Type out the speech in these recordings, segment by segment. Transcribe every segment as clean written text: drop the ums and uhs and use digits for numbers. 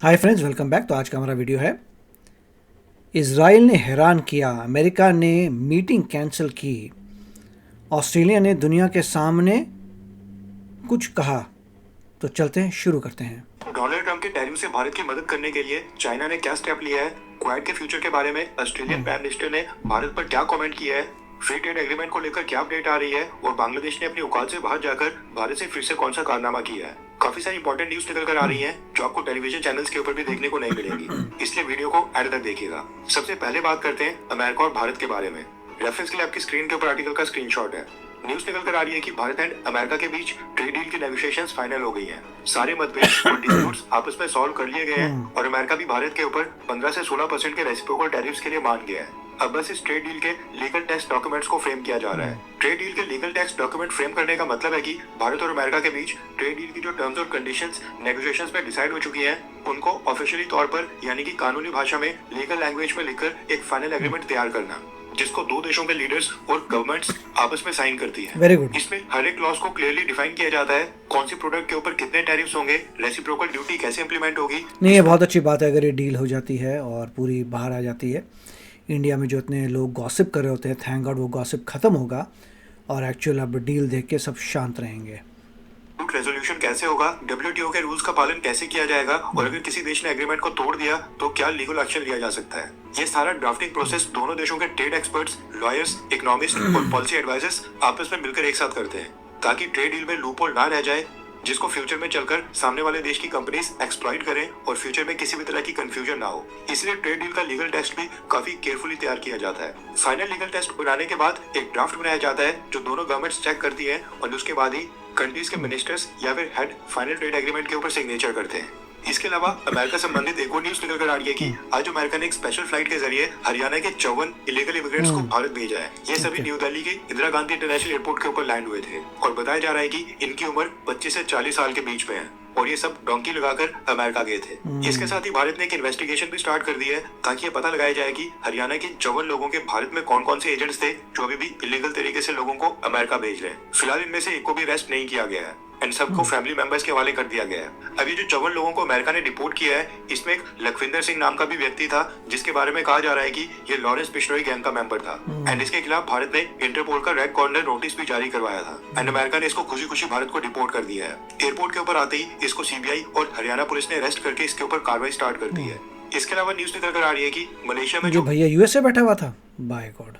Hi friends, welcome back. तो आज का हमारा वीडियो है इज़राइल ने हैरान किया, अमेरिका ने मीटिंग कैंसिल की, ऑस्ट्रेलिया ने दुनिया के सामने कुछ कहा। तो चलते हैं, शुरू करते हैं। डोनाल्ड ट्रंप के टैरिफ से भारत की मदद करने के लिए चाइना ने क्या स्टेप लिया है, क्वाड के फ्यूचर के बारे में ऑस्ट्रेलियन प्राइम मिनिस्टर ने भारत पर क्या कमेंट किया है, फ्री ट्रेड एग्रीमेंट को लेकर क्या अपडेट आ रही है और बांग्लादेश ने अपनी औकात से बाहर जाकर भारत से फिर से कौन सा कारनामा किया है। काफी सारी इंपॉर्टेंट न्यूज निकल कर आ रही है जो आपको टेलीविजन चैनल्स के ऊपर भी देखने को नहीं मिलेंगी, इसलिए वीडियो को एंड तक देखिएगा। सबसे पहले बात करते हैं अमेरिका और भारत के बारे में। रेफरेंस के लिए आपकी स्क्रीन के ऊपर आर्टिकल का स्क्रीनशॉट है। न्यूज निकल कर आ रही है कि भारत एंड अमेरिका के बीच ट्रेड डील की नेगोशिएशंस फाइनल हो गई हैं। सारे मतभेद और डिस्प्यूट्स आपस में सॉल्व कर लिए गए हैं और अमेरिका भी भारत के ऊपर 15 से 16% के रेसिप्रोकल टैरिफ्स के लिए मान गया है। अब बस इस ट्रेड डील के लीगल टेक्स्ट डॉक्यूमेंट्स को फ्रेम किया जा रहा है। ट्रेड डील के लीगल टेक्स्ट डॉक्यूमेंट फ्रेम करने का मतलब है कि भारत और अमेरिका के बीच ट्रेड डील की जो टर्म्स और कंडीशंस नेगोशिएशंस में डिसाइड हो चुकी हैं, उनको ऑफिशियली तौर पर यानी कि कानूनी भाषा में लीगल लैंग्वेज में लिखकर एक फाइनल एग्रीमेंट तैयार करना, जिसको दो देशों के लीडर्स और गवर्नमेंट्स आपस में साइन करती है। Very good. इसमें हर एक क्लॉज को क्लियरली डिफाइन किया जाता है, कौन सी प्रोडक्ट के ऊपर कितने टैरिफ्स होंगे, रेसिप्रोकल ड्यूटी कैसे इंप्लीमेंट होगी। नहीं, ये बहुत अच्छी बात है अगर ये डील हो जाती है और पूरी बाहर आ जाती है। इंडिया में जो इतने लोग गॉसिप कर रहे होते हैं, थैंक गॉड वो गॉसिप ख़त्म होगा और एक्चुअल अब डील देख के सब शांत रहेंगे। रेजोल्यूशन कैसे होगा, डब्ल्यूटीओ के रूल्स का पालन कैसे किया जाएगा और अगर किसी देश ने एग्रीमेंट को तोड़ दिया तो क्या लीगल एक्शन लिया जा सकता है। ये सारा ड्राफ्टिंग प्रोसेस दोनों देशों के ट्रेड एक्सपर्ट्स, लॉयर्स, इकोनॉमिस्ट और पॉलिसी एडवाइजर्स आपस में मिलकर एक साथ करते हैं, ताकि ट्रेड डील में लूपहोल ना रह जाए जिसको फ्यूचर में चलकर सामने वाले देश की कंपनीज एक्सप्लॉइट करें और फ्यूचर में किसी भी तरह की कंफ्यूजन ना हो। इसलिए ट्रेड डील का लीगल टेक्स्ट भी काफी केयरफुली तैयार किया जाता है। फाइनल लीगल टेक्स्ट बनाने के बाद एक ड्राफ्ट बनाया जाता है जो दोनों गवर्नमेंट्स चेक करती है और उसके बाद ही कंट्रीज के मिनिस्टर्स या फिर हेड फाइनल ट्रेड एग्रीमेंट के ऊपर सिग्नेचर करते हैं। इसके अलावा अमेरिका संबंधित एक और न्यूज निकल कर आ रही है कि आज अमेरिका ने एक स्पेशल फ्लाइट के जरिए हरियाणा के 54 इलीगल इमिग्रेंट्स को भारत भेजा है। ये सभी न्यू दिल्ली के इंदिरा गांधी इंटरनेशनल एयरपोर्ट के ऊपर लैंड हुए थे और बताया जा रहा है कि इनकी उम्र 25 से 40 साल के बीच में है और ये सब डोंकी लगाकर अमेरिका गए थे। इसके साथ ही भारत ने एक इन्वेस्टिगेशन भी स्टार्ट कर दी है ताकि ये पता लगाया जाए कि हरियाणा के 54 लोगों के भारत में कौन कौन से एजेंट्स थे जो अभी भी इलीगल तरीके से लोगों को अमेरिका भेज रहे हैं। फिलहाल इनमें से एक को भी अरेस्ट नहीं किया गया है एंड सबको फैमिली मेंबर्स के हवाले कर दिया गया है। अभी जो 54 लोगों को अमेरिका ने डिपोर्ट किया है, इसमें एक लखविंदर सिंह नाम का भी व्यक्ति था जिसके बारे में कहा जा रहा है कि ये लॉरेंस बिश्नोई गैंग का मेंबर था एंड इसके खिलाफ भारत ने इंटरपोल का रेड कॉर्नर नोटिस भी जारी करवाया था एंड अमेरिका ने इसको खुशी खुशी भारत को डिपोर्ट कर दिया है। एयरपोर्ट के ऊपर आते ही इसको सीबीआई और हरियाणा पुलिस ने अरेस्ट करके इसके ऊपर कार्रवाई स्टार्ट कर दी है। इसके अलावा न्यूज निकल कर आ रही है कि मलेशिया में जो भैया यूएसए बैठा हुआ था, बाय गॉड,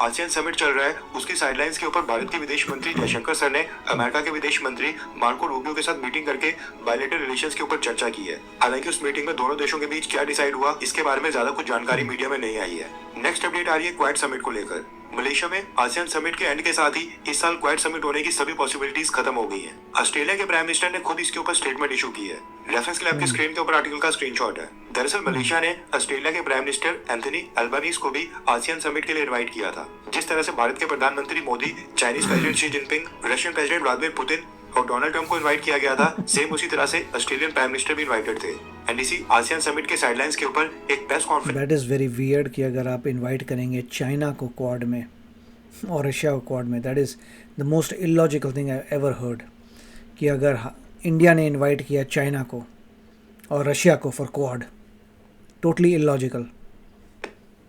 आसियान समिट चल रहा है, उसकी साइडलाइंस के ऊपर भारत के विदेश मंत्री जयशंकर सर ने अमेरिका के विदेश मंत्री मार्को रूबियो के साथ मीटिंग करके बायलैटरल रिलेशंस के ऊपर चर्चा की है। हालांकि उस मीटिंग में दोनों देशों के बीच क्या डिसाइड हुआ, इसके बारे में ज्यादा कुछ जानकारी मीडिया में नहीं आई है। नेक्स्ट अपडेट आ रही है क्वाड समिट को लेकर। मलेशिया में आसियान समिट के एंड के साथ ही इस साल क्वाड समिट होने की सभी पॉसिबिलिटीज खत्म हो गई हैं। ऑस्ट्रेलिया के प्राइम मिनिस्टर ने खुद इसके ऊपर स्टेटमेंट इशू की है। रेफरेंस के लिए आपकी स्क्रीन के ऊपर आर्टिकल का स्क्रीनशॉट है। दरअसल मलेशिया ने ऑस्ट्रेलिया के प्राइम मिनिस्टर एंथनी अल्बानीज को भी आसियान समिट के लिए इनवाइट किया था। जिस तरह से भारत के प्रधानमंत्री Modi, Chinese president Xi Jinping, Russian president Vladimir Putin और डोनाल्ड ट्रंप को इनवाइट किया गया था, सेम उसी तरह से ऑस्ट्रेलियन प्राइम मिनिस्टर भी इनवाइटेड थे एंड इसी आसियान समिट के साइडलाइंस के ऊपर एक press conference. That is very weird कि अगर आप इनवाइट करेंगे चाइना को क्वाड में और रशिया को क्वाड में, that is the most illogical thing I ever heard कि अगर इंडिया ने इनवाइट किया चाइना को और रशिया को फॉर क्वाड, टोटली इलॉजिकल।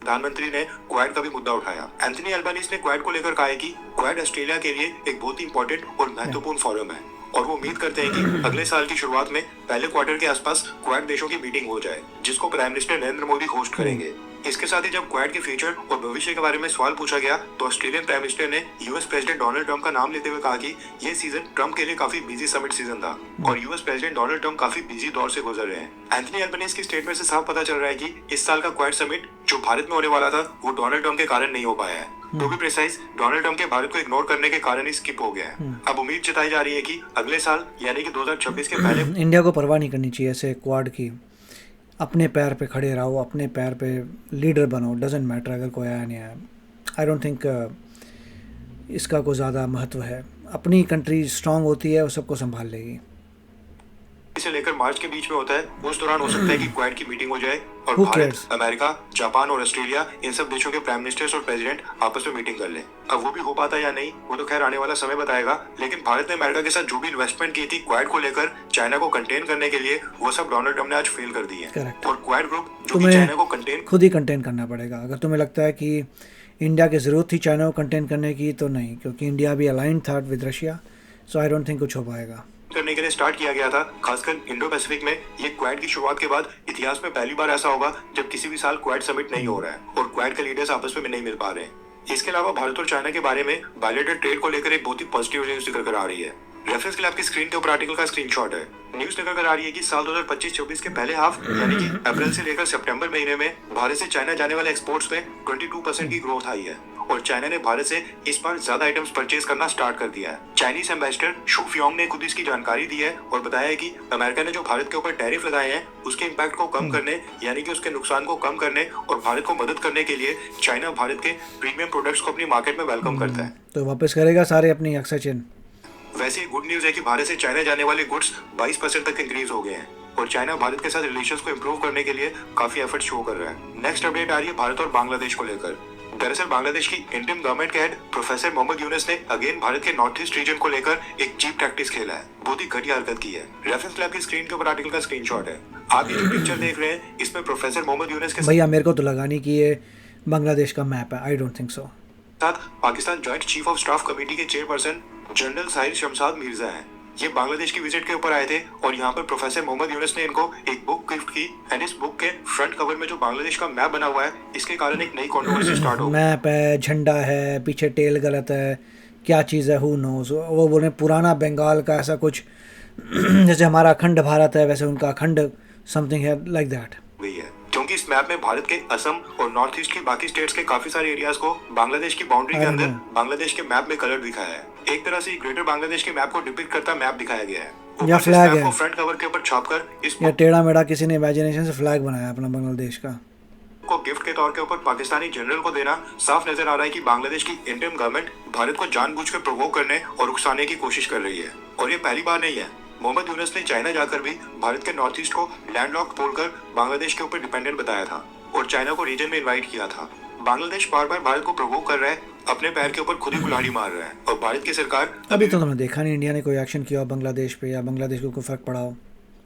प्रधानमंत्री ने क्वाड का भी मुद्दा उठाया। एंथनी अल्बानीज ने क्वाड को लेकर कहा है कि क्वाड ऑस्ट्रेलिया के लिए एक बहुत ही इंपॉर्टेंट और महत्वपूर्ण फोरम है और वो उम्मीद करते हैं कि अगले साल की शुरुआत में पहले क्वार्टर के आसपास क्वाड देशों की मीटिंग हो जाए जिसको prime minister Narendra Modi host करेंगे। इसके साथ ही जब क्वाड के फ्यूचर और भविष्य के बारे में सवाल पूछा गया तो ऑस्ट्रेलियन प्राइम मिनिस्टर ने यूएस प्रेसिडेंट डोनाल्ड ट्रंप का नाम लेते हुए कहा कि ये सीजन ट्रंप के लिए काफी बिजी समिट सीजन था और यूएस प्रेसिडेंट डोनाल्ड ट्रंप काफी बिजी दौर से गुजर रहे हैं। एंथनी अल्बानीज की स्टेटमेंट से साफ पता चल रहा है कि इस साल का क्वाड समिट जो भारत में होने वाला था वो डोनाल्ड ट्रंप के कारण नहीं हो पाया है। To be precise, Donald Trump के भारत को इग्नोर करने के कारण ही स्किप हो गया है। अब उम्मीद जताई जा रही है कि अगले साल यानी कि 2026 के पहले इंडिया को परवाह नहीं करनी चाहिए ऐसे क्वाड की। अपने पैर पे खड़े रहो, अपने पैर पे लीडर बनो, डजेंट मैटर अगर कोई आया नहीं आया। आई डोंट थिंक इसका कोई ज़्यादा महत्व है। अपनी कंट्री स्ट्रांग होती है, वो सबको संभाल लेगी। से लेकर मार्च के बीच में होता है, उस दौरान हो सकता है कि क्वाड की मीटिंग हो जाए और Who Bharat, cares? America, Japan और ऑस्ट्रेलिया इन सब देशों के प्राइम मिनिस्टर्स और प्रेसिडेंट आपस में मीटिंग कर लें। अब वो भी हो पाता है या नहीं, वो तो खैर आने वाला समय बताएगा, लेकिन भारत ने अमेरिका के साथ जो भी इन्वेस्टमेंट की थी क्वाड को लेकर चाइना को कंटेन करने के लिए, वो सब डोनाल्ड ट्रम्प ने आज फेल कर दी है। Correct. और क्वाड ग्रुप जो कि चाइना को कंटेन खुद ही कंटेन करना पड़ेगा। अगर तुम्हें लगता है कि इंडिया की ज़रूरत थी चाइना को कंटेन करने की, तो नहीं, क्योंकि इंडिया भी अलाइन था with Russia, so I don't think कुछ हो पाएगा। करने के लिए स्टार्ट किया गया था, खासकर इंडो पैसिफिक में। ये क्वाड की शुरुआत के बाद इतिहास में पहली बार ऐसा होगा जब किसी भी साल क्वाड समिट नहीं हो रहा है और क्वाड के लीडर्स आपस में नहीं मिल पा रहे हैं। इसके अलावा भारत और चाइना के बारे में बायलैटरल ट्रेड को लेकर एक बहुत ही पॉजिटिव न्यूज निकल कर आ रही है। रेफरेंस के लिए आपकी स्क्रीन के ऊपर आर्टिकल का स्क्रीनशॉट है। न्यूज निकल कर आ रही है कि साल 2025-26 के पहले हाफ यानी कि अप्रैल से लेकर सितंबर महीने में भारत से चाइना जाने वाले एक्सपोर्ट्स में 22% की ग्रोथ आई है और चाइना ने भारत से इस बार ज्यादा आइटम्स परचेज करना स्टार्ट कर दिया है। चाइनीज एम्बेसडर शू फियोंग ने खुद इसकी जानकारी दी है और बताया है कि अमेरिका ने जो भारत के ऊपर टैरिफ लगाए हैं उसके इम्पैक्ट को कम करने यानी कि उसके नुकसान को कम करने और भारत को मदद करने के लिए चाइना भारत के प्रीमियम प्रोडक्ट्स को अपनी मार्केट में वेलकम करता है। तो वापस करेगा सारे अपनी अक्सर चिन्ह। वैसे गुड न्यूज है कि भारत से चाइना जाने वाले गुड्स 22% तक इंक्रीज हो गए हैं और चाइना भारत के साथ रिलेशंस को इंप्रूव करने के लिए काफी एफर्ट शो कर रहा है। नेक्स्ट अपडेट आ रही है भारत और बांग्लादेश को लेकर। दरअसल बांग्लादेश की इंडियन गवर्नमेंट के हेड प्रोफेसर मोहम्मद यूनुस ने अगेन भारत के नॉर्थ ईस्ट रीजन को लेकर एक चीप टैक्टिक्स खेला है। बहुत ही घटिया हरकत की है। रेफरेंस लैब की स्क्रीन के ऊपर आर्टिकल का स्क्रीनशॉट है। आप ये जो पिक्चर देख रहे हैं इसमें प्रोफेसर मोहम्मद यूनुस के भैया मेरे को तो लगा नहीं कि ये बांग्लादेश का मैप है, आई डोंट थिंक सो। साथ Pakistan joint chief of staff committee के चेयरपर्सन जनरल साहिर शमशाद मिर्जा हैं। ये बांग्लादेश की विजिट के ऊपर आए थे और यहाँ पर प्रोफेसर मोहम्मद यूनुस ने इनको एक बुक गिफ्ट की एंड इस बुक के फ्रंट कवर में जो बांग्लादेश का मैप बना हुआ है इसके कारण एक नई कंट्रोवर्सी स्टार्ट हो गई। मैप है, झंडा है, पीछे टेल गलत है, क्या चीज़ है, हु नोज। वो बोले पुराना बंगाल का ऐसा कुछ जैसे हमारा अखंड भारत है वैसे उनका अखंड समथिंग है, लाइक दैट गई है क्योंकि इस मैप में भारत के असम और नॉर्थ ईस्ट की बाकी स्टेट्स के काफी सारे एरियाज को बांग्लादेश की बाउंड्री के अंदर बांग्लादेश के मैप में कलर दिखाया है। एक तरह से ग्रेटर बांग्लादेश के मैप को डिपिक्ट करता मैप दिखाया गया है। या फ्लैग है, फ्रंट कवर के ऊपर छापकर इस या टेढ़ा मेढ़ा किसी ने इमेजिनेशन से फ्लैग बनाया अपना बांग्लादेश का को गिफ्ट के तौर के ऊपर पाकिस्तानी जनरल को देना साफ नजर आ रहा है कि बांग्लादेश की इंडियन गवर्नमेंट भारत को जानबूझकर प्रोवोक करने और उकसाने की कोशिश कर रही है और ये पहली बार नहीं है। मोहम्मद यूनुस ने चाइना जाकर भी भारत के नॉर्थ ईस्ट को लैंडलॉक्ड बोलकर बांग्लादेश के ऊपर डिपेंडेंट बताया था और चाइना को रीजन में इनवाइट किया था। बांग्लादेश बार बार भारत को प्रोवोक कर रहा है, अपने पैर के ऊपर खुद ही कुल्हाड़ी मार रहा है और भारत की सरकार अभी तो तुमने देखा नहीं इंडिया ने कोई एक्शन किया हो बांग्लादेश पे या बांग्लादेश को कोई फर्क पड़ा हो।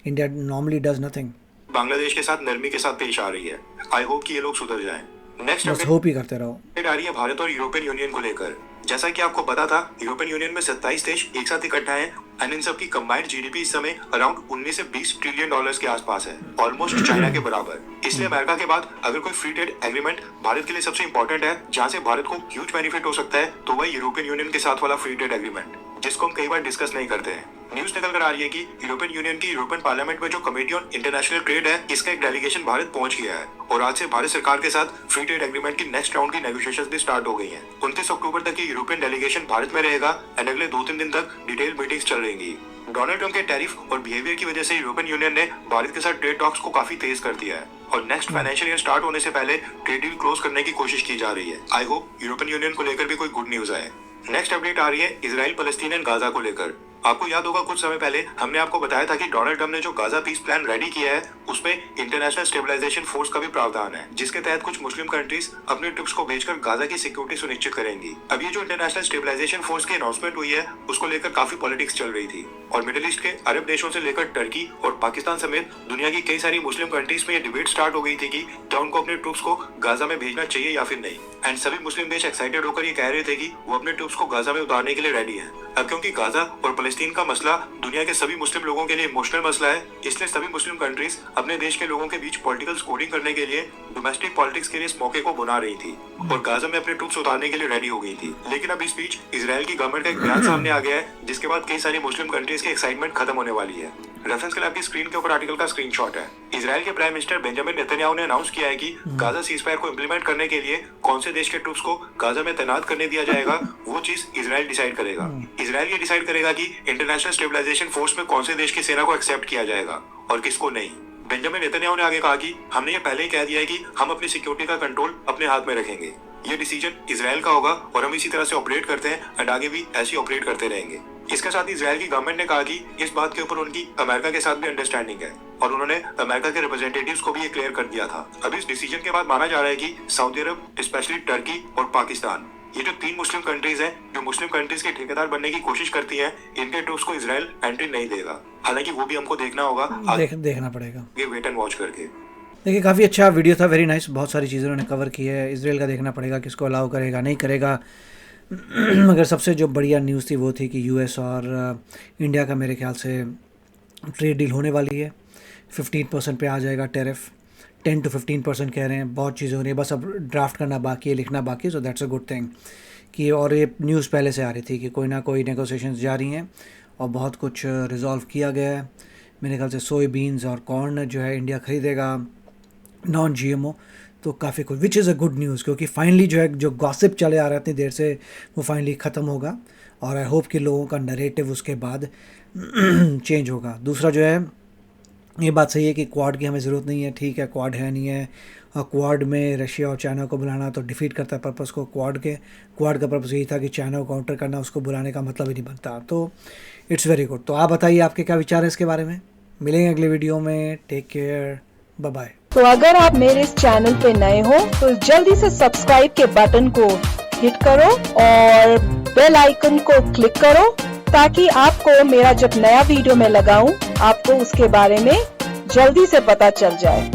India normally does nothing, Bangladesh के साथ नरमी के साथ पेश आ रही है। आई होप कि ये लोग सुधर जाएं। नेक्स्ट बस होप ही करते रहो। अपडेट आ रही है भारत और यूरोपियन यूनियन को लेकर। जैसा कि आपको पता था यूरोपियन यूनियन में 27 देश एक साथ इकट्ठा हैं एंड इन सब की कंबाइंड जीडीपी इस समय अराउंड 19 से 20 ट्रिलियन डॉलर्स के आसपास है, ऑलमोस्ट चाइना के बराबर। इसलिए अमेरिका के बाद अगर कोई फ्री ट्रेड एग्रीमेंट भारत के लिए सबसे इंपॉर्टेंट है जहां से भारत को ह्यूज बेनिफिट हो सकता है तो वह यूरोपियन यूनियन के साथ वाला फ्री ट्रेड एग्रीमेंट, जिसको हम कई बार डिस्कस नहीं करते हैं। न्यूज निकल कर आ रही है कि यूरोपियन यूनियन की यूरोपियन पार्लियामेंट में जो कमेटी ऑन इंटरनेशनल ट्रेड है इसका एक डेलीगेशन भारत पहुंच गया है और आज से भारत सरकार के साथ फ्री ट्रेड एग्रीमेंट की नेक्स्ट राउंड की नेगोशिएशंस भी स्टार्ट हो गई हैं। 29 अक्टूबर तक ये यूरोपियन डेलीगेशन भारत में रहेगा एंड अगले 2-3 दिन तक डिटेल मीटिंग्स चल रहेंगी। डोनाल्ड ट्रम्प के टैरिफ और बिहेवियर की वजह से यूरोपियन यूनियन ने भारत के साथ ट्रेड टॉक्स को काफी तेज कर दिया है और नेक्स्ट फाइनेंशियल ईयर स्टार्ट होने से पहले ट्रेड डील क्लोज करने की कोशिश की जा रही है। आई होप यूरोपियन यूनियन को लेकर भी कोई गुड न्यूज आए। नेक्स्ट अपडेट आ रही है इजराइल फलस्तीन एंड गाजा को लेकर। आपको याद होगा कुछ समय पहले हमने आपको बताया था कि डोनाल्ड ट्रम्प ने जो गाजा पीस प्लान रेडी किया है उसमें इंटरनेशनल स्टेबलाइजेशन फोर्स का भी प्रावधान है जिसके तहत कुछ मुस्लिम कंट्रीज अपने ट्रुप्स को भेजकर गाजा की सिक्योरिटी सुनिश्चित करेंगी। अब ये जो इंटरनेशनल स्टेबलाइजेशन फोर्स की अनाउंसमेंट हुई है उसको लेकर काफी पॉलिटिक्स चल रही थी और मिडिल ईस्ट के अरब देशों से लेकर टर्की और पाकिस्तान समेत दुनिया की कई सारी मुस्लिम कंट्रीज में ये डिबेट स्टार्ट हो गई थी कि क्या उनको अपने ट्रुप्स को गाजा में भेजना चाहिए या फिर नहीं। एंड सभी मुस्लिम देश एक्साइटेड होकर ये कह रहे थे कि वो अपने ट्रुप्स को गाजा में उतारने के लिए रेडी है। अब क्योंकि गाजा और फलस्तीन का मसला दुनिया के सभी मुस्लिम लोगों के लिए इमोशनल मसला है इसलिए सभी मुस्लिम कंट्रीज अपने देश के लोगों के बीच पॉलिटिकल स्कोरिंग करने के लिए डोमेस्टिक पॉलिटिक्स के लिए इस मौके को बुना रही थी और गाजा में अपने ट्रूप्स उतारने के लिए रेडी हो गई थी। लेकिन अब इस बीच इजराइल की गवर्नमेंट का एक बयान सामने आ गया है जिसके बाद कई सारी मुस्लिम कंट्रीज की एक्साइटमेंट खत्म होने वाली है। रेफरेंस के लिए आपकी स्क्रीन के ऊपर आर्टिकल का स्क्रीनशॉट है। इजराइल के प्राइम मिनिस्टर बेंजामिन नेतन्याहू ने अनाउंस किया है कि गाजा सीजफायर को इम्प्लीमेंट करने के लिए कौन से देश के ट्रूप्स को गाजा में तैनात करने दिया जाएगा वो चीज इजराइल डिसाइड करेगा। इजराइल ये डिसाइड करेगा कि इंटरनेशनल स्टेबलाइजेशन फोर्स में कौन से देश की सेना को एक्सेप्ट किया जाएगा और किसको नहीं। बेंजामिन नेतन्याहू ने आगे कहा कि हमने ये पहले ही कह दिया है कि हम अपनी सिक्योरिटी का कंट्रोल अपने हाथ में रखेंगे। ये डिसीजन इजराइल का होगा और हम इसी तरह से ऑपरेट करते हैं एंड आगे भी ऐसे ही ऑपरेट करते रहेंगे। इसके साथ ही इजराइल की गवर्नमेंट ने कहा कि इस बात के ऊपर उनकी अमेरिका के साथ भी अंडरस्टैंडिंग है और उन्होंने अमेरिका के रिप्रेजेंटेटिव्स को भी ये क्लियर कर दिया था। अब इस डिसीजन के बाद माना जा रहा है कि सऊदी अरब, स्पेशली टर्की और पाकिस्तान, ये जो 3 मुस्लिम कंट्रीज हैं जो मुस्लिम कंट्रीज के ठेकेदार बनने की कोशिश करती हैं, इनके ट्रूप्स को इजराइल एंट्री नहीं देगा। हालांकि वो भी हमको देखना होगा, देखना पड़ेगा, ये वेट एंड वॉच करके। देखिए काफ़ी अच्छा वीडियो था, वेरी नाइस, बहुत सारी चीज़ें उन्होंने कवर की है। इजराइल का देखना पड़ेगा किसको अलाउ करेगा नहीं करेगा। मगर सबसे जो बढ़िया न्यूज़ थी वो थी कि यूएस और इंडिया का मेरे ख्याल से ट्रेड डील होने वाली है। 15% पे आ जाएगा टैरिफ, 10 to 15% कह रहे हैं। बहुत चीज़ें हो रही है, बस अब ड्राफ्ट करना बाकी है, लिखना बाकी है। So that's a good thing कि, और ये न्यूज़ पहले से आ रही थी कि कोई ना कोई नेगोशिएशंस जारी हैं और बहुत कुछ रिजॉल्व किया गया है। मेरे ख्याल से सोयाबीन्स और कॉर्न जो है इंडिया ख़रीदेगा नॉन GMO, तो काफ़ी कुछ, which is a good news, क्योंकि फाइनली जो है जो गॉसिप चले आ रहा है इतनी देर से वो फाइनली ख़त्म होगा और आई होप कि लोगों का नरेटिव उसके बाद चेंज होगा। दूसरा जो है, ये बात सही है कि क्वाड की हमें ज़रूरत नहीं है, ठीक है, क्वाड है नहीं है, और क्वाड में रशिया और चाइना को बुलाना तो डिफीट करता है पर्पज़ को क्वाड का पर्पज़ यही था कि चाइना को काउंटर करना, उसको बुलाने का मतलब ही नहीं बनता। तो इट्स वेरी गुड। तो आप बताइए आपके क्या विचार है इसके बारे में। मिलेंगे अगले वीडियो में, टेक केयर, बाय बाय। तो अगर आप मेरे इस चैनल पे नए हो तो जल्दी से सब्सक्राइब के बटन को हिट करो और बेल आइकन को क्लिक करो ताकि आपको मेरा जब नया वीडियो मैं लगाऊं आपको उसके बारे में जल्दी से पता चल जाए।